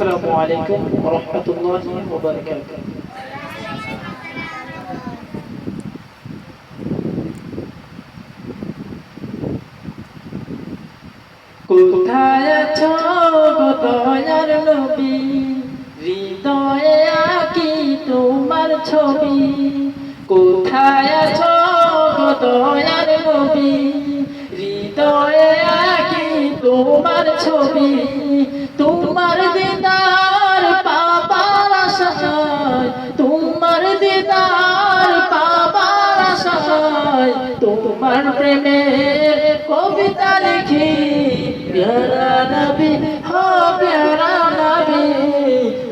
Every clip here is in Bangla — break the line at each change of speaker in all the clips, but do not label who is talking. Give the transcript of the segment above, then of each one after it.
আসসালামু আলাইকুম ওয়া রাহমাতুল্লাহি ওয়া বারাকাতুহু। কোথায় আছো গো দয়ার নবী, হৃদয়ে আঁকি তোমার ছবি। কোথায় আছো গো দয়ার নবী, হৃদয়ে আঁকি তোমার ছবি। তোমার দিদার পাবার আশায়, তোমার দিদার পাবার আশায়, তোমার প্রেমের কবিতা লিখি। প্যারা নবী হো প্যারা নবী,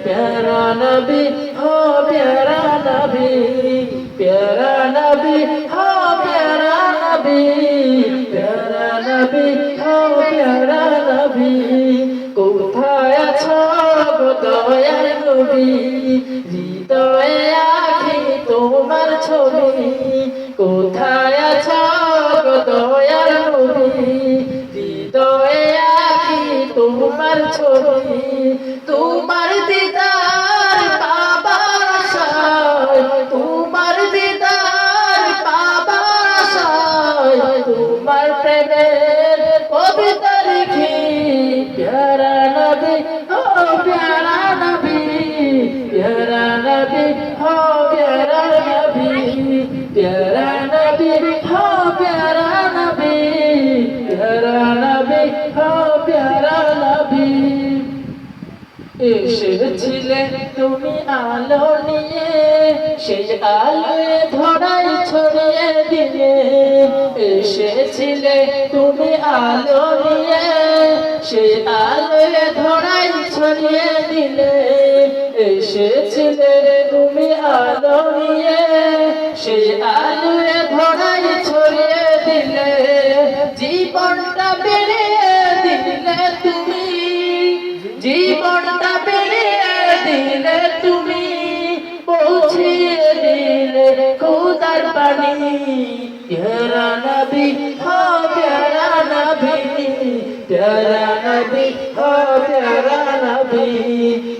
প্যারা নবী হো প্যারা নবী, প্যারা নবী হো প্যারা নবী, প্যারা নবী হো প্যারা নবী। কোথায় আছো গো দয়ার নবী, হৃদয়ে আঁকি তোমার ছবি। কোথায় আছো গো দয়ার নবী, হৃদয়ে আঁকি তোমার ছবি। তোমার দিদার পাবার আশায়, তোমার দিদার পাবার আশায়, তোমার প্রেমের কবিতা লিখি। প্যারা নবী ও প্যারা নবী, প্যারা নবী ও প্যারা নবী, প্যারা নবী ও প্যারা নবী, প্যারা নবী ও প্যারা নবী। এসেছিলে তুমি আলো নিয়ে, সেই আলোয় ধরাই ছড়িয়ে দিলে। এসেছিলে তুমি আলো নিয়ে, সেই আলোয় ধরাই ছড়িয়ে দিলে। এসেছিলে তুমি আলো নিয়ে, সেই আলোয় ধরাই ছড়িয়ে দিলে। জীবনটা বেরিয়ে দিলে তুমি, জীবনটা বেরিয়ে দিলে তুমি, পৌঁছিয়ে দিলে খোদার পানি। প্যারা নবী হো প্যারা নবী, প্যারা নবী হো প্যারা নবী,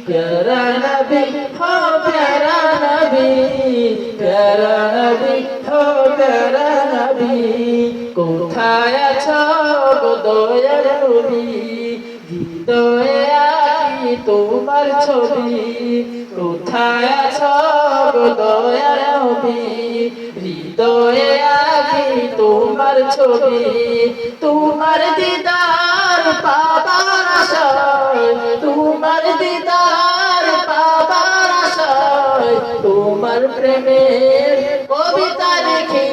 প্যারা নবী হো প্যারা নবী, প্যারা নবী হো প্যারা নবী। কোথায় আছো গো দয়ার নবী, হৃদয়ে আঁকি তোমার ছবি। কোথায় আছো গো দয়ার নবী, হৃদয়ে আঁকি তোমার ছবি। তোমার দিদার পাবার আশায়, তোমার দিদার পাবার আশায়, তোমার প্রেমের কবিতা লিখি।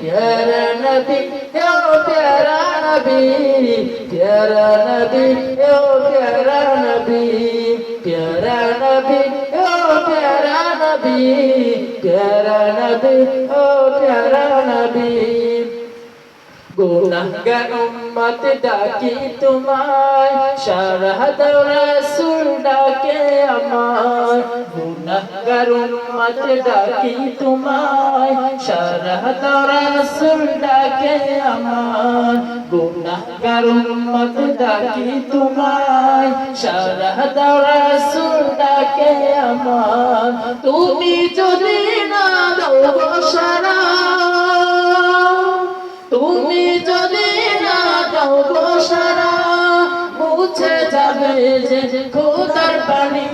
প্যারা নবী ও প্যারা নবী, প্যারা নবী ও প্যারা নবী, প্যারা নবী ও প্যারা নবী, প্যারা নবী ও প্যারা নবী। গুনাহগার উম্মত ডাকি তোমায়, সারা দাও রাসূল ডাকে আমার। গুনাহগার উম্মত ডাকি তোমায়, সারা দাও রাসূল ডাকে আমার। গুনাহগার উম্মত ডাকি তোমায়, সারা দাও রাসূল ডাকে আমার। তুমি যদি না দাও সারা, তুমি যদি না দাও গো সারা, মুছে যাবে যে খোদার পানি।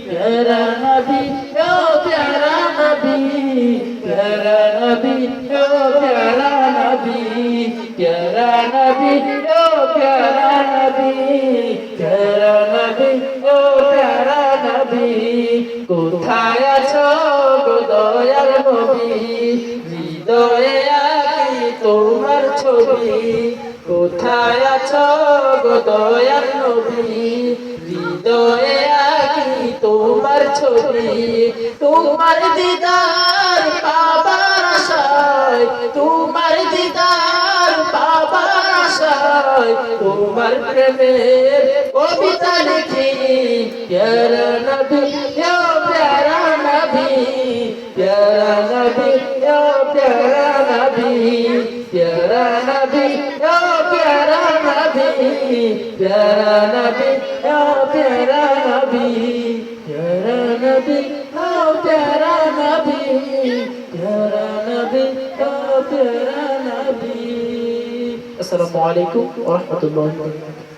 প্যারা নবী ও প্যারা নবী, প্যারা নবী ও প্যারা নবী, প্যারা নবী ও প্যারা নবী, প্যারা নবী ও প্যারা নবী। কোথায় আছো গো দয়ার নবী, হৃদয়ে আঁকি তোমার ছবি। কোথায় আছো গো দয়ার নবী, হৃদয়ে আঁকি তোমার ছবি। তোমার দিদার পাবার আশায়, তোমার দিদার পাবার আশায়, তোমার প্রেমের কবিতা লিখি। প্যারা নবী ও প্যারা নবী, প্যারা নবী ও প্যারা নবী, প্যারা নবী ও প্যারা নবী, প্যারা নবী ও প্যারা नबी ओ प्यारा नबी प्यारा नबी ओ प्यारा नबी। अस्सलामु अलैकुम व रहमतुल्लाहि व बरकातुहू।